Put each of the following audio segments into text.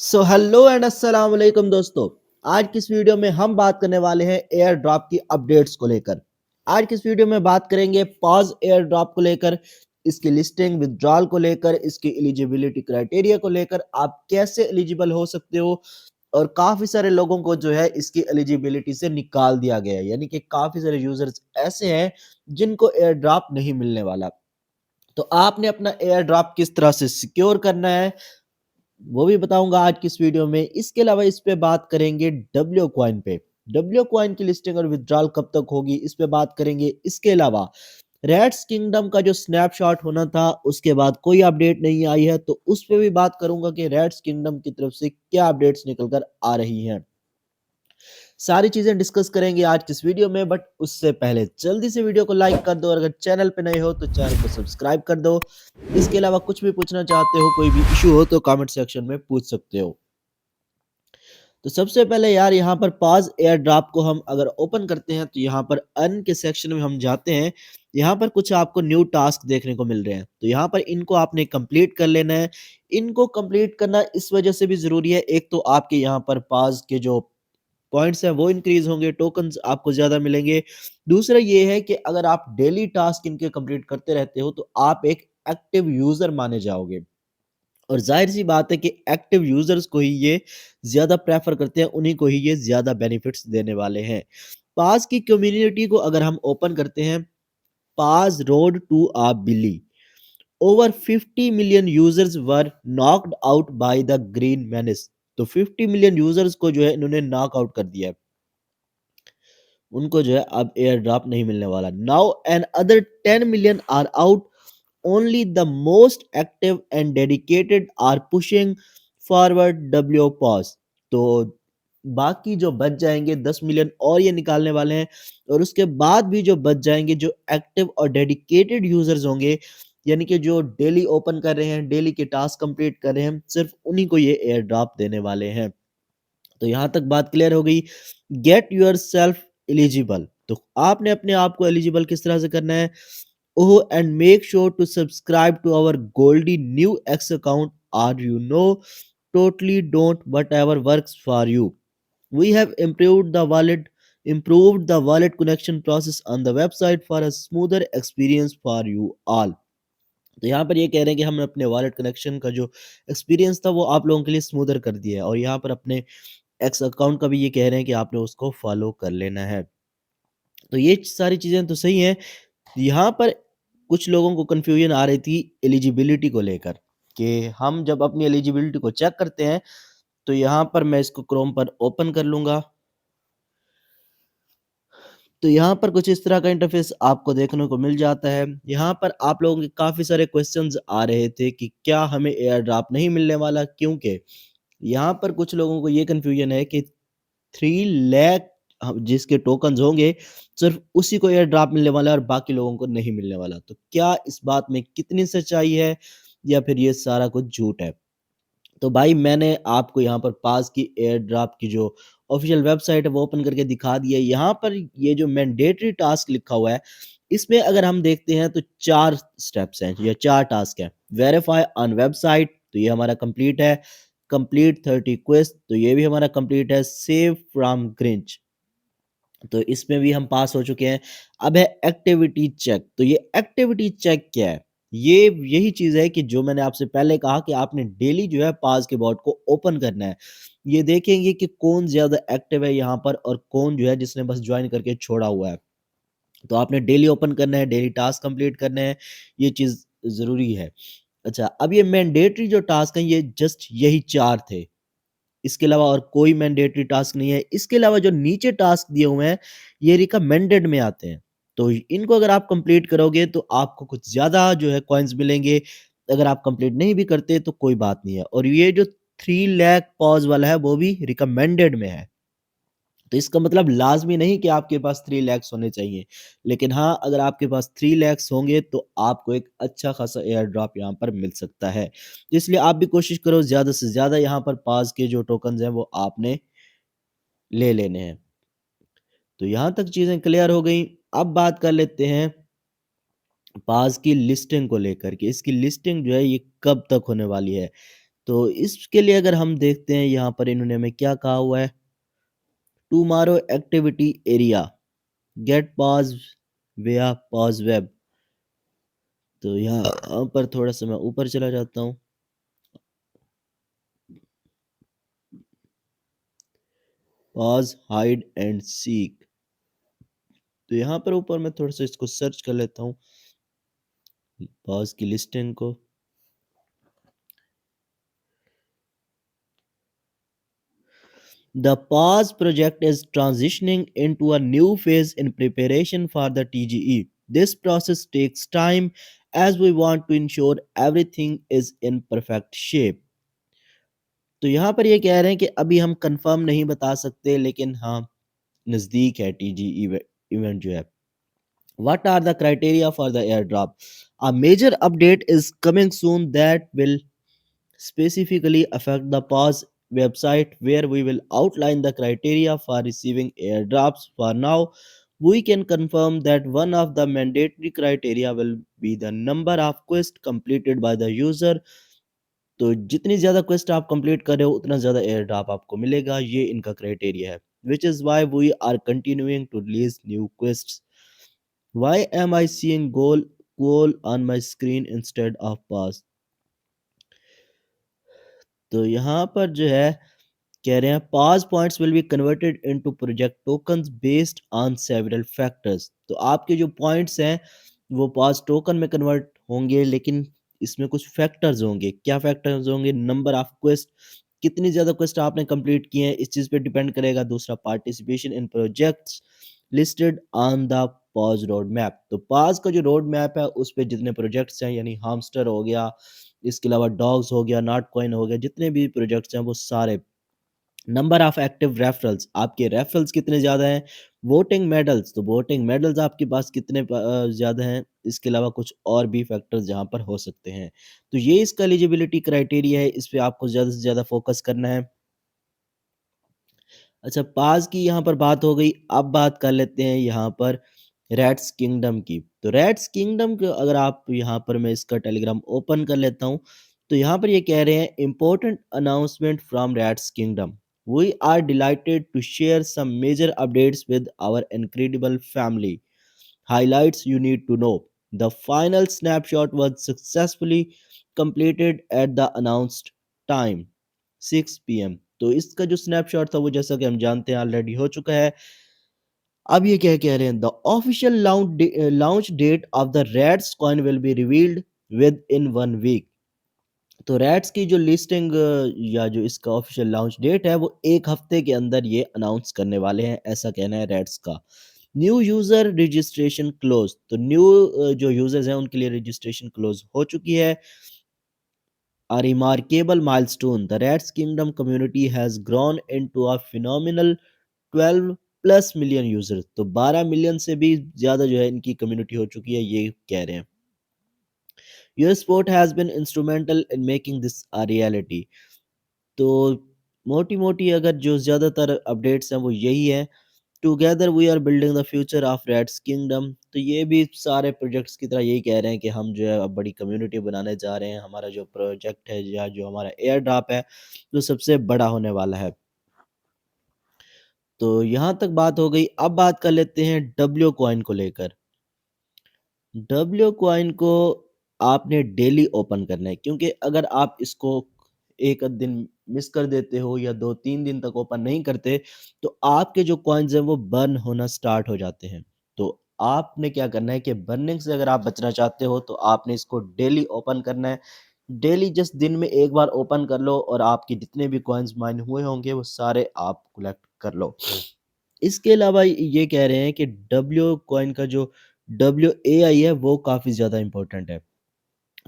Hello and अस्सलाम वालेकुम दोस्तों। आज की इस वीडियो में हम बात करने वाले हैं एयर ड्रॉप की अपडेट्स को लेकर। आज की इस वीडियो में बात करेंगे पॉज एयर ड्रॉप को लेकर, इसकी लिस्टिंग विथड्रॉल को लेकर, इसकी एलिजिबिलिटी क्राइटेरिया को लेकर, आप कैसे एलिजिबल हो सकते हो। और काफी सारे लोगों को जो है इसकी एलिजिबिलिटी से निकाल दिया गया है, यानी कि काफी सारे यूजर्स ऐसे हैं जिनको एयर ड्रॉप नहीं मिलने वाला। तो आपने अपना एयर ड्रॉप किस तरह से सिक्योर करना है वो भी बताऊंगा आज की इस वीडियो में। इसके अलावा इस पे बात करेंगे डब्ल्यू कॉइन पे, डब्ल्यू कॉइन की लिस्टिंग और विड्रॉल कब तक होगी इस पे बात करेंगे। इसके अलावा रेड्स किंगडम का जो स्नैपशॉट होना था उसके बाद कोई अपडेट नहीं आई है, तो उस पे भी बात करूंगा कि रेड्स किंगडम की तरफ से क्या अपडेट्स निकल कर आ रही हैं। सारी चीजें डिस्कस करेंगे आज की इस वीडियो में, बट उससे पहले जल्दी से वीडियो को लाइक कर दो और अगर चैनल पे नए हो तो चैनल को सब्सक्राइब कर दो। इसके अलावा कुछ भी पूछना चाहते हो, कोई भी इशू हो तो कमेंट सेक्शन में पूछ सकते हो। तो सबसे पहले यार यहाँ पर पॉज एयर ड्रॉप को हम अगर ओपन करते हैं तो यहाँ पर अर्न के सेक्शन में हम जाते हैं। यहाँ पर कुछ आपको न्यू टास्क देखने को मिल रहे हैं, तो यहाँ पर इनको आपने कंप्लीट कर लेना है। इनको कंप्लीट करना इस वजह से भी जरूरी है, एक तो आपके यहाँ पर पॉज के जो पॉइंट्स हैं वो इंक्रीज होंगे, टोकन्स आपको ज्यादा मिलेंगे। दूसरा ये है कि अगर आप डेली टास्क इनके कंप्लीट करते रहते हो तो आप एक एक्टिव यूजर माने जाओगे। और जाहिर सी बात है कि एक्टिव यूजर्स को ही ये ज्यादा प्रेफर करते हैं, उन्हीं को ही ये ज्यादा बेनिफिट्स देने वाले हैं। पास की कम्युनिटी को अगर हम ओपन करते हैं, pass road to a billion, over 50 million users were knocked out by the green menace. तो 50 मिलियन यूजर्स को जो है इन्होंने नॉक आउट कर दिया है, उनको जो है अब एयर ड्रॉप नहीं मिलने वाला। Now and other 10 million are out, only the most active and dedicated are pushing forward W pause। तो बाकी जो बच जाएंगे 10 मिलियन और ये निकालने वाले हैं, और उसके बाद भी जो बच जाएंगे जो एक्टिव और डेडिकेटेड यूजर्स होंगे, यानी कि जो डेली ओपन कर रहे हैं, डेली के टास्क कंप्लीट कर रहे हैं, सिर्फ उन्हीं को ये एयर ड्रॉप देने वाले हैं। तो यहाँ तक बात क्लियर हो गई। गेट यूर सेल्फ एलिजिबल, तो आपने अपने आप को एलिजिबल किस तरह से करना है। Oh, and make sure to subscribe to our Goldie new X account, or totally don't, whatever works for you. We have improved the wallet connection process on the website for a smoother experience for you all। तो यहाँ पर ये कह रहे हैं कि हमने अपने वॉलेट कनेक्शन का जो एक्सपीरियंस था वो आप लोगों के लिए स्मूदर कर दिया है, और यहाँ पर अपने एक्स अकाउंट का भी ये कह रहे हैं कि आपने उसको फॉलो कर लेना है। तो ये सारी चीजें तो सही हैं। यहाँ पर कुछ लोगों को कंफ्यूजन आ रही थी एलिजिबिलिटी को लेकर, कि हम जब अपनी एलिजिबिलिटी को चेक करते हैं, तो यहाँ पर मैं इसको क्रोम पर ओपन कर लूंगा। तो यहाँ पर कुछ इस तरह का इंटरफेस आपको देखने को मिल जाता है। यहाँ पर आप लोगों के काफी सारे क्वेश्चंस आ रहे थे कि क्या हमें एयर ड्रॉप नहीं मिलने वाला, क्योंकि यहाँ पर कुछ लोगों को ये कंफ्यूजन है कि 3 लाख जिसके टोकन्स होंगे सिर्फ उसी को एयर ड्रॉप मिलने वाला है और बाकी लोगों को नहीं मिलने वाला। तो क्या इस बात में कितनी सच्चाई है, या फिर ये सारा कुछ झूठ है। तो भाई मैंने आपको यहाँ पर पास की एयर ड्रॉप की जो ऑफिशियल वेबसाइट है वो ओपन करके दिखा दिया है। यहाँ पर ये जो मैंडेटरी टास्क लिखा हुआ है, इसमें अगर हम देखते हैं तो 4 स्टेप्स हैं या 4 टास्क हैं। वेरीफाई ऑन वेबसाइट, तो ये हमारा कंप्लीट है। कंप्लीट 30 क्वेस्ट, तो ये भी हमारा कंप्लीट है। सेव फ्रॉम ग्रिंच, तो इसमें भी हम पास हो चुके हैं। अब है एक्टिविटी चेक, तो ये एक्टिविटी चेक क्या है। ये यही चीज है कि जो मैंने आपसे पहले कहा कि आपने डेली जो है पास के बॉट को ओपन करना है। ये देखेंगे कि कौन ज्यादा एक्टिव है यहाँ पर और कौन जो है जिसने बस ज्वाइन करके छोड़ा हुआ है। तो आपने डेली ओपन करना है, डेली टास्क कंप्लीट करने हैं, ये चीज जरूरी है। अच्छा, अब ये मैंडेटरी जो टास्क है ये जस्ट यही 4 थे, इसके अलावा और कोई मैंडेटरी टास्क नहीं है। इसके अलावा जो नीचे टास्क दिए हुए हैं ये रिकमेंडेड में आते हैं, तो इनको अगर आप कंप्लीट करोगे तो आपको कुछ ज्यादा जो है कॉइन्स मिलेंगे। अगर आप कंप्लीट नहीं भी करते तो कोई बात नहीं है। और ये जो 3 लाख पॉज वाला है वो भी रिकमेंडेड में है, तो इसका मतलब लाजमी नहीं कि आपके पास 3 लैक्स होने चाहिए, लेकिन हाँ अगर आपके पास 3 लैक्स होंगे तो आपको एक अच्छा खासा एयर ड्रॉप यहाँ पर मिल सकता है। तो इसलिए आप भी कोशिश करो ज्यादा से ज्यादा यहाँ पर पास के जो टोकन हैं वो आपने ले लेने हैं। तो यहाँ तक चीजें क्लियर हो गई। अब बात कर लेते हैं पास की लिस्टिंग को लेकर के, इसकी लिस्टिंग जो है ये कब तक होने वाली है। तो इसके लिए अगर हम देखते हैं यहाँ पर इन्होंने हमें क्या कहा हुआ है, tomorrow activity area get pause via pause web. तो यहाँ पर थोड़ा सा मैं ऊपर चला जाता हूँ, पॉज हाइड एंड सीक। तो यहाँ पर ऊपर मैं थोड़ा सा इसको सर्च कर लेता हूँ, पॉज की लिस्टिंग को। The PAUSE project is transitioning into a new phase in preparation for the TGE. This process takes time as we want to ensure everything is in perfect shape. तो यहाँ पर ये कह रहे हैं कि अभी हम कंफर्म नहीं बता सकते, लेकिन हाँ नज़दीक है टीजी इवेंट जो है। What are the criteria for the airdrop? A major update is coming soon that will specifically affect the PAUSE website, where we will outline the criteria for receiving airdrops. For now, we can confirm that one of the mandatory criteria will be the number of quests completed by the user. तो जितनी ज़्यादा quest आप complete कर रहे हो उतना ज़्यादा air drop आपको मिलेगा, ये इनका क्राइटेरिया है। Which is why we are continuing to release new quest. Why am I seeing goal on my screen instead of pass. तो यहाँ पर जो है कह रहे हैं pass points will be converted into project tokens based on several factors. तो आपके जो पॉइंट्स हैं वो पास टोकन में कन्वर्ट होंगे, लेकिन इसमें कुछ फैक्टर्स होंगे। क्या फैक्टर्स होंगे? नंबर ऑफ क्वेस्ट, कितनी ज़्यादा क्वेस्ट आपने कंप्लीट किए हैं इस चीज़ पे डिपेंड करेगा। दूसरा participation in projects listed on the pause road map. तो पास का जो रोड मैप है उस पे जितने प्रोजेक्ट्स हैं, यानी हामस्टर हो गया, इसके अलावा डॉग्स हो गया, नॉट कॉइन हो गया, जितने भी प्रोजेक्ट्स हैं वो सारे। नंबर ऑफ एक्टिव रेफरल्स, आपके रेफरल्स कितने ज़्यादा हैं। वोटिंग मेडल्स, तो वोटिंग मेडल्स आपके पास कितने ज़्यादा हैं। इसके अलावा कुछ और भी फैक्टर्स यहाँ पर हो सकते हैं। तो ये इसका एलिजिबिलिटी क्राइटेरिया है, इस पे आपको ज़्यादा से ज़्यादा फोकस करना है। अच्छा, पास की यहाँ पर बात हो गई, अब बात कर लेते हैं यहाँ पर रैट्स किंगडम की। तो रैट्स किंगडम के अगर आप यहाँ पर, मैं इसका टेलीग्राम ओपन कर लेता हूँ, तो यहाँ पर ये कह रहे हैं important announcement from Rats Kingdom. We are delighted to share some major updates with our incredible family. Highlights you need to know. The final snapshot was successfully completed at the announced time 6 p.m. तो इसका जो snapshot था वो जैसा कि हम जानते हैं ऑलरेडी हो चुका है। अब ये क्या कह रहे हैं, the official launch date of the Rats coin will be revealed within 1 वीक। तो रैट्स की जो लिस्टिंग या जो इसका ऑफिशियल लॉन्च डेट है वो 1 हफ्ते के अंदर ये अनाउंस करने वाले हैं, ऐसा कहना है रैट्स का। न्यू यूजर रजिस्ट्रेशन क्लोज, तो न्यू जो यूजर्स हैं उनके लिए रजिस्ट्रेशन क्लोज हो चुकी है। A remarkable milestone, the Rats Kingdom community has grown into a phenomenal 12 plus million users. तो 12 मिलियन से भी ज्यादा जो है इनकी कम्युनिटी हो चुकी है, ये कह रहे हैं। Your support has been instrumental in making this a reality. तो मोटी मोटी अगर जो ज़्यादातर अपडेट्स हैं वो यही है। Together we are building the future of Rats Kingdom. तो ये भी सारे प्रोजेक्ट्स की तरह यही कह रहे हैं कि हम जो है अब बड़ी कम्युनिटी बनाने जा रहे हैं। हमारा जो प्रोजेक्ट है या जो हमारा एयर ड्रॉप है जो सबसे बड़ा होने वाला है। तो यहाँ तक बात हो गई, अब बात कर लेते हैं डब्ल्यू कॉइन को लेकर। डब्ल्यू कॉइन को आपने डेली ओपन करना है, क्योंकि अगर आप इसको एक आध दिन मिस कर देते हो या 2-3 दिन तक ओपन नहीं करते तो आपके जो कॉइन्स हैं वो बर्न होना स्टार्ट हो जाते हैं। तो आपने क्या करना है कि बर्निंग से अगर आप बचना चाहते हो तो आपने इसको डेली ओपन करना है। डेली जस्ट दिन में एक बार ओपन कर लो और आपके जितने भी कॉइन्स माइन हुए होंगे वो सारे आप कलेक्ट कर लो। इसके अलावा ये कह रहे हैं कि डब्ल्यू कॉइन का जो WAI है वो काफ़ी ज़्यादा इम्पोर्टेंट है।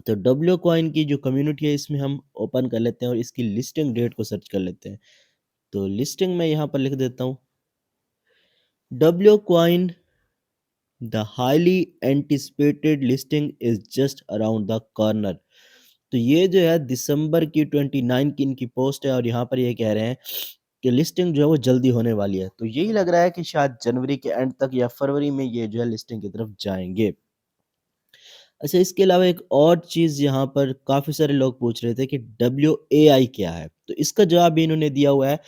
तो डब्ल्यू कॉइन की जो कम्युनिटी है इसमें हम ओपन कर लेते हैं और इसकी लिस्टिंग डेट को सर्च कर लेते हैं। तो लिस्टिंग में यहाँ पर लिख देता हूँ, W coin the highly anticipated listing is just around the corner. तो ये जो है दिसंबर की 29 की इनकी पोस्ट है और यहाँ पर ये कह रहे हैं कि लिस्टिंग जो है वो जल्दी होने वाली है। तो यही लग रहा है कि शायद जनवरी के एंड तक या फरवरी में ये जो है लिस्टिंग की तरफ जाएंगे। अच्छा, इसके अलावा एक और चीज़ यहाँ पर काफ़ी सारे लोग पूछ रहे थे कि WAI क्या है? तो इसका जवाब भी इन्होंने दिया हुआ है,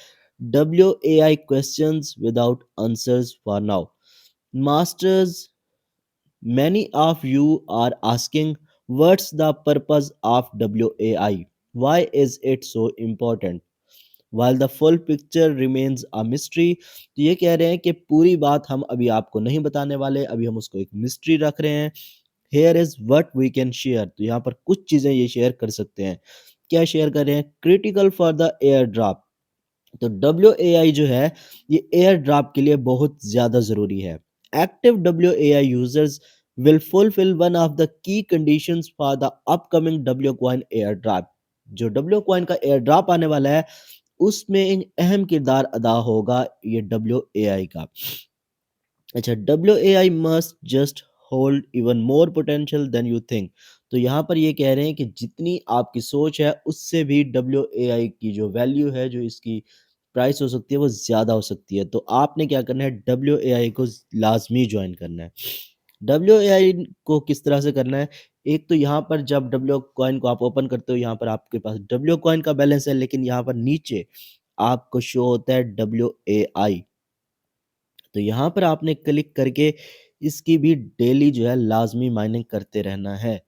WAI questions without answers for now. Masters, many of you are asking what's the purpose of WAI? Why is it so important? While the full picture remains a mystery, तो ये कह रहे हैं कि पूरी बात हम अभी आपको नहीं बताने वाले, अभी हम उसको एक मिस्ट्री रख रहे हैं। Here is what we can share, तो यहाँ पर कुछ चीज़ें ये शेयर कर सकते हैं। क्या शेयर कर रहे हैं? Critical for the air drop. तो WAI जो है ये एयर ड्रॉप के लिए बहुत ज़्यादा ज़रूरी है। Active WAI users will fulfil one of the key conditions for the upcoming W coin air drop. जो डब्ल्यू कॉइन का एयर ड्रॉप आने वाला है उसमें एक अहम किरदार अदा होगा ये WAI का। अच्छा, WAI must just hold even more potential than you think. तो यहाँ पर ये कह रहे हैं कि जितनी आपकी सोच है उससे भी WAI की जो वैल्यू है, जो इसकी प्राइस हो सकती है वो ज़्यादा हो सकती है। तो आपने क्या करना है, WAI को लाज़मी जॉइन करना है। WAI को किस तरह से करना है? एक तो यहाँ पर जब डब्ल्यू कॉइन को आप ओपन करते हो, यहाँ पर आपके पास डब्ल्यू कॉइन का बैलेंस है, लेकिन यहाँ पर नीचे आपको शो होता है WAI। तो यहाँ पर आपने क्लिक करके इसकी भी डेली जो है लाज़मी माइनिंग करते रहना है।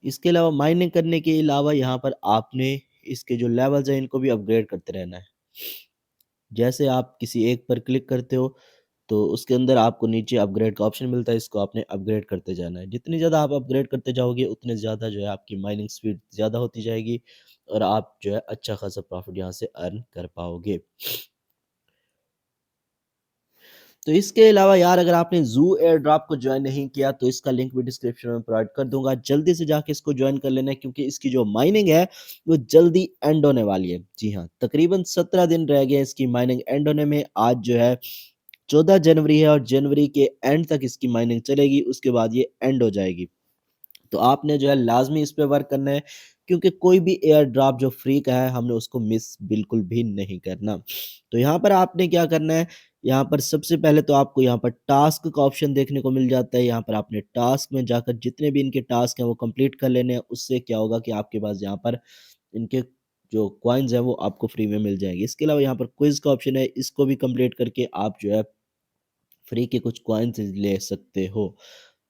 इसके अलावा माइनिंग करने के अलावा यहाँ पर आपने इसके जो लेवल्स हैं इनको भी अपग्रेड करते रहना है। जैसे आप किसी एक पर क्लिक करते हो तो उसके अंदर आपको नीचे अपग्रेड का ऑप्शन मिलता है, इसको आपने अपग्रेड करते जाना है। जितनी ज़्यादा आप अपग्रेड करते जाओगे उतने ज़्यादा जो है आपकी माइनिंग स्पीड ज़्यादा होती जाएगी और आप जो है अच्छा खासा प्रॉफ़िट यहाँ से अर्न कर पाओगे। तो इसके अलावा यार, अगर आपने ज़ू एयर ड्रॉप को जॉइन नहीं किया तो इसका लिंक भी डिस्क्रिप्शन में प्रोवाइड कर दूँगा। जल्दी से जाके इसको जॉइन कर लेना है क्योंकि इसकी जो माइनिंग है वो जल्दी एंड होने वाली है। जी हाँ, तकरीबन 17 दिन रह गए हैं इसकी माइनिंग एंड होने में। आज जो है 14 जनवरी है और जनवरी के एंड तक इसकी माइनिंग चलेगी, उसके बाद ये एंड हो जाएगी। तो आपने जो है लाज़मी इस पे वर्क करना है क्योंकि कोई भी एयर ड्रॉप जो फ्री का है हमने उसको मिस बिल्कुल भी नहीं करना। तो यहाँ पर आपने क्या करना है, यहाँ पर सबसे पहले तो आपको यहाँ पर टास्क का ऑप्शन देखने को मिल जाता है। यहाँ पर आपने टास्क में जाकर जितने भी इनके टास्क हैं वो कंप्लीट कर लेने हैं। उससे क्या होगा कि आपके पास यहाँ पर इनके जो कॉइन्स हैं वो आपको फ्री में मिल जाएँगे। इसके अलावा यहाँ पर क्विज़ का ऑप्शन है, इसको भी कंप्लीट करके आप जो है फ्री के कुछ कॉइन्स ले सकते हो।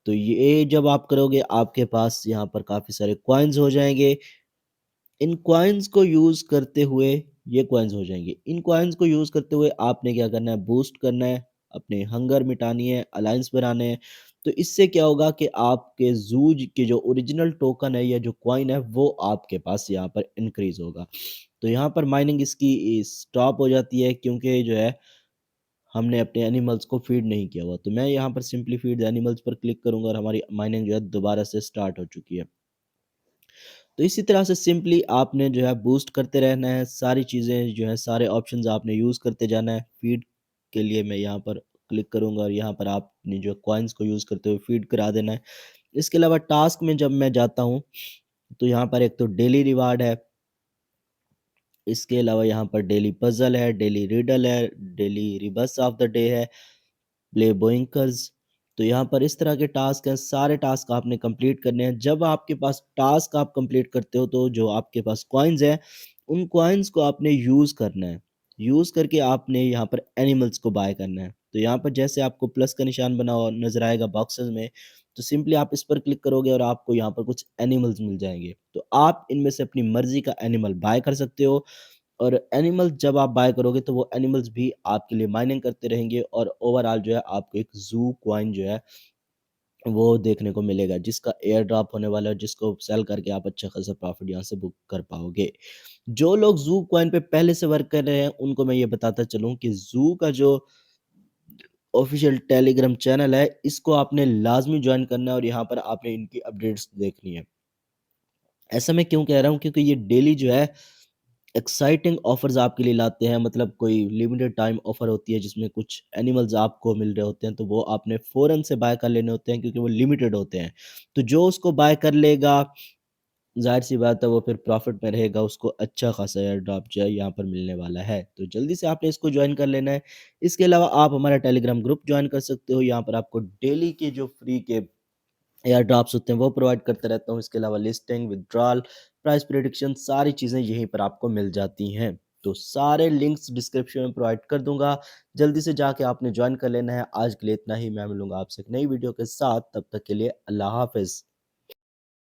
तो ये जब आप करोगे आपके पास यहाँ पर काफ़ी सारे कॉइन्स हो जाएँगे। इन कॉइन्स को यूज़ करते हुए ये कॉइन्स हो जाएँगे। इन कॉइन्स को यूज़ करते हुए आपने क्या करना है, बूस्ट करना है, अपने हंगर मिटानी है, अलायंस बनाने हैं। तो इससे क्या होगा कि आपके ज़ूज के जो ओरिजिनल टोकन है या जो कॉइन है वो आपके पास यहाँ पर इंक्रीज़ होगा। तो यहाँ पर माइनिंग इसकी स्टॉप हो जाती है क्योंकि जो है हमने अपने एनिमल्स को फीड नहीं किया हुआ। तो मैं यहाँ पर सिंपली फीड द एनिमल्स पर क्लिक करूँगा और हमारी माइनिंग जो है दोबारा से स्टार्ट हो चुकी है। तो इसी तरह से सिंपली आपने जो है बूस्ट करते रहना है, सारी चीज़ें जो है सारे ऑप्शंस आपने यूज़ करते जाना है। फीड के लिए मैं यहाँ पर क्लिक करूँगा और यहाँ पर आपने जो कॉइन्स को यूज़ करते हुए फीड करा देना है। इसके अलावा टास्क में जब मैं जाता हूँ, तो यहाँ पर एक तो डेली रिवार्ड है, इसके अलावा यहाँ पर डेली पज़ल है, डेली रिडल है, daily rebus of the day है, प्ले बोइंकर्स। तो यहाँ पर इस तरह के टास्क हैं, सारे टास्क आपने कंप्लीट करने हैं। जब आपके पास टास्क आप कंप्लीट करते हो तो जो आपके पास कॉइन्स हैं, उन कॉइन्स को आपने यूज़ करना है। यूज़ करके आपने यहाँ पर एनिमल्स को बाय करना है। तो यहाँ पर जैसे आपको प्लस का निशान बना हुआ नज़र आएगा बॉक्सेस में, तो सिंपली आप इस पर क्लिक करोगे और आपको यहाँ पर कुछ एनिमल्स मिल जाएँगे। तो आप इनमें से अपनी मर्ज़ी का एनिमल बाय कर सकते हो और एनिमल्स जब आप बाय करोगे तो वो एनिमल्स भी आपके लिए माइनिंग करते रहेंगे और ओवरऑल जो है आपको एक ज़ू कॉइन जो है वो देखने को मिलेगा, जिसका एयर ड्रॉप होने वाला है, जिसको सेल करके आप अच्छा खासा प्रॉफिट यहाँ से बुक कर पाओगे। जो लोग ज़ू कॉइन पे पहले से वर्क कर रहे हैं उनको मैं ये बताता चलूँ कि ज़ू का जो ऑफ़िशियल टेलीग्राम चैनल है इसको आपने लाज़मी जॉइन करना है और यहाँ पर आपने इनकी अपडेट्स देखनी है। ऐसा मैं क्यों कह रहा हूँ क्योंकि ये डेली जो है एक्साइटिंग ऑफर्स आपके लिए लाते हैं, मतलब कोई लिमिटेड टाइम ऑफर होती है जिसमें कुछ एनिमल्स आपको मिल रहे होते हैं तो वो आपने फ़ौरन से बाय कर लेने होते हैं क्योंकि वो लिमिटेड होते हैं। तो जो उसको बाय कर लेगा, ज़ाहिर-सी बात है वो फिर प्रॉफ़िट में रहेगा, उसको अच्छा खासा एयर ड्रॉप जो है यहाँ पर मिलने वाला है। तो जल्दी से आपने इसको जॉइन कर लेना है। इसके अलावा आप हमारा टेलीग्राम ग्रुप जॉइन कर सकते हो, यहाँ पर आपको डेली के जो फ्री के एयर ड्रॉप्स होते हैं वो प्रोवाइड करता रहता हूँ। इसके अलावा लिस्टिंग, विथड्रॉल, प्राइस प्रेडिक्शन सारी चीज़ें यहीं पर आपको मिल जाती हैं। तो सारे लिंक्स डिस्क्रिप्शन में प्रोवाइड कर दूँगा। जल्दी से जाके आपने जॉइन कर लेना है। आज के लिए इतना ही, मैं मिलूँगा आपसे एक नई वीडियो के साथ, तब तक के लिए अल्लाह हाफ़िज़।